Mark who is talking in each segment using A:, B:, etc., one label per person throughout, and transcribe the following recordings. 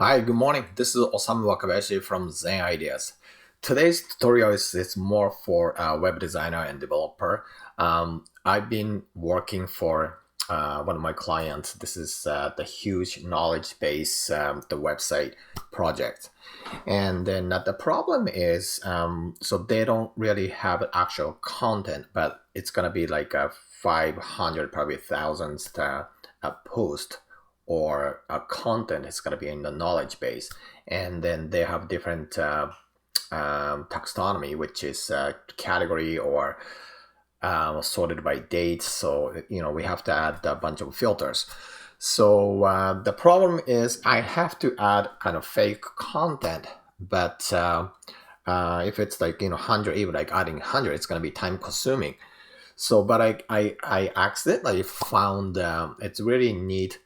A: Hi, good morning. This is Osamu Wakabayashi from Zen Ideas. Today's tutorial is more for web designer and developer. I've been working for one of my clients. This is the huge knowledge base, the website project. And then the problem is, so they don't really have actual content, but it's going to be like a 500, probably thousands post or content is going to be in the knowledge base. And then they have different taxonomy, which is category or sorted by date. So, we have to add a bunch of filters. So the problem is I have to add kind of fake content, but if it's like 100, even like adding 100, it's going to be time consuming. So, but I accidentally found it's really neat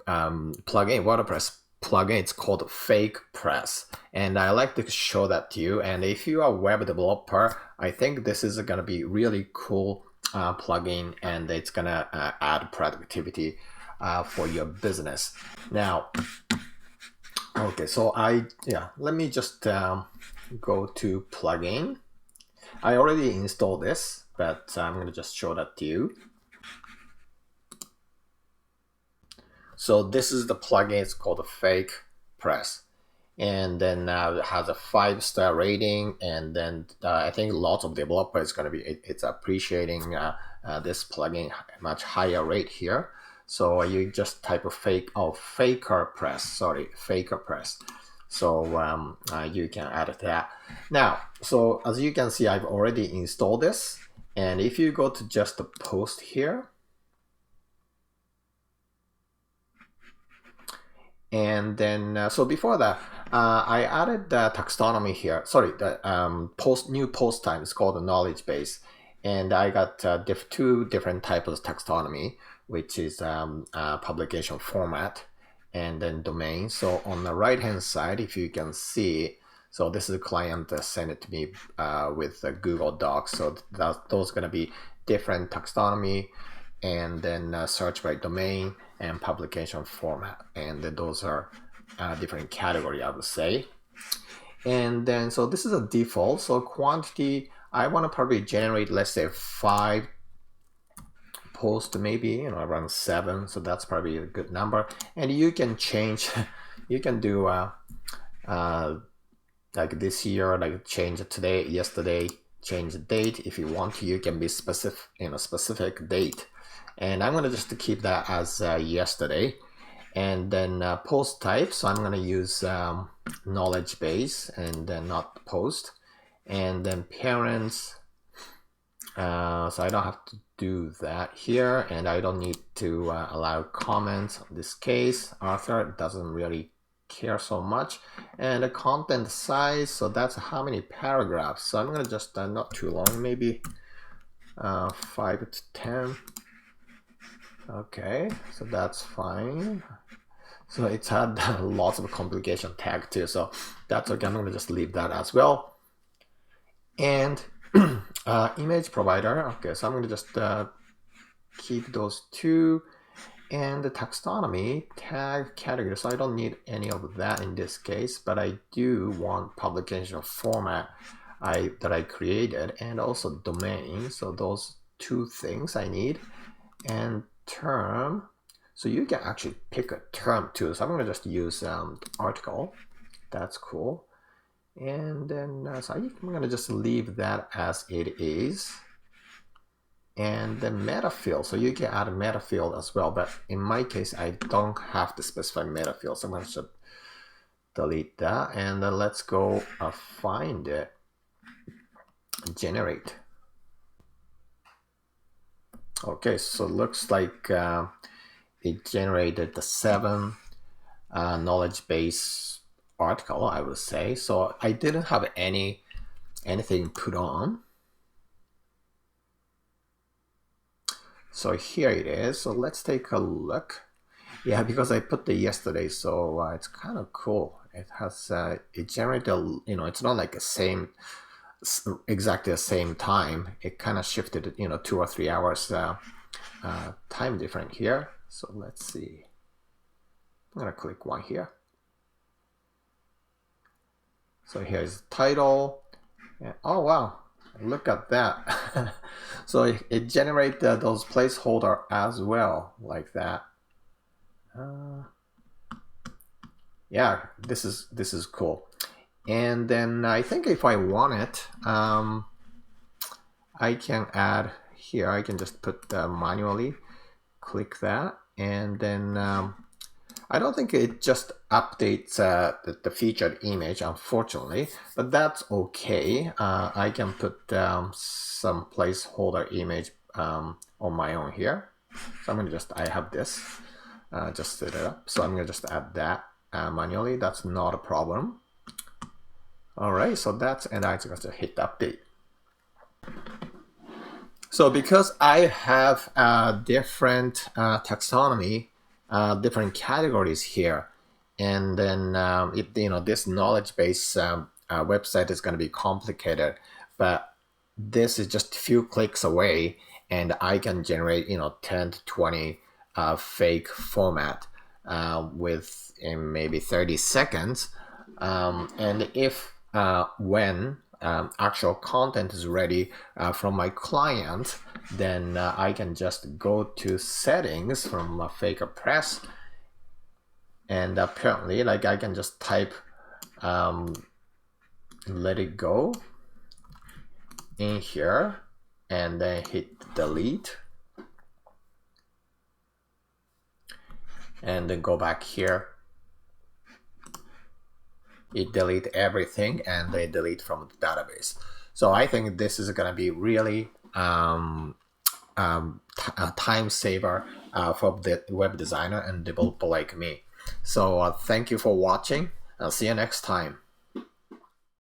A: plugin, WordPress plugin. It's called Fake Press, and I like to show that to you. And if you are a web developer, I think this is going to be really cool plugin, and it's going to add productivity for your business. Now, okay, so let me just go to plugin. I already installed this, but I'm going to just show that to you. So this is the plugin. It's called Fake Press, and then it has a 5-star rating. And then I think lots of developers going to be it's appreciating this plugin much higher rate here. So you just type of Faker Press. Sorry, Faker Press. So you can add that. Now, so as you can see, I've already installed this. And if you go to just the post here, and then so before that, I added the taxonomy here. Sorry, the new post time is called the knowledge base, and I got two different types of taxonomy, which is publication format and then domain. So on the right hand side, if you can see, so this is a client that sent it to me with Google Docs. So those are going to be different taxonomy, and then search by domain and publication format, and then those are different category, I would say. And then so this is a default. So quantity, I want to probably generate, let's say 5 posts, maybe around 7. So that's probably a good number. And you can change you can do like this year, like change today, yesterday, change the date. If you want to, you can be specific date. And I'm going to just keep that as yesterday. And then post type, so I'm going to use knowledge base and then not post. And then parents, so I don't have to do that here, and I don't need to allow comments in this case. Author doesn't really care so much. And the content size, so that's how many paragraphs. So I'm going to just not too long, maybe 5 to 10. Okay, so that's fine. So it's had lots of complication tag too, so that's okay. I'm going to just leave that as well. And image provider, okay, so I'm going to just keep those two. And the taxonomy, tag, category, so I don't need any of that in this case, but I do want publication format that I created, and also domain. So those two things I need. And term, so you can actually pick a term too. So I'm going to just use article. That's cool. And then so I'm going to just leave that as it is. And the meta field, so you can add a meta field as well, but in my case I don't have to specify meta field, so I'm going to just delete that. And then let's go find it, generate. Okay, so it looks like it generated the 7 knowledge base article, I would say. So I didn't have anything put on. So here it is. So let's take a look. Yeah, because I put the yesterday, so it's kind of cool. It has it generated, it's not like exactly the same time. It kind of shifted, 2 or 3 hours time different here. So let's see. I'm gonna click one here. So here's the title. And, oh wow, look at that. So it generates those placeholder as well, like that. Yeah, this is cool. And then I think if I want it, I can add here. I can just put manually click that, and then I don't think it just updates the featured image, unfortunately, but that's okay. I can put some placeholder image on my own here. So I'm gonna I have this, just set it up. So I'm gonna just add that manually. That's not a problem. All right, so that's, and I'm gonna hit update. So because I have different taxonomy, different categories here, and then this knowledge base website is going to be complicated, but this is just a few clicks away, and I can generate 10 to 20 fake format with in maybe 30 seconds, and if when actual content is ready from my client, then I can just go to settings from FakerPress, and apparently, like, I can just type let it go in here and then hit delete, and then go back here. It delete everything, and they delete from the database. So I think this is going to be really a time saver for the web designer and developer like me. So thank you for watching. I'll see you next time.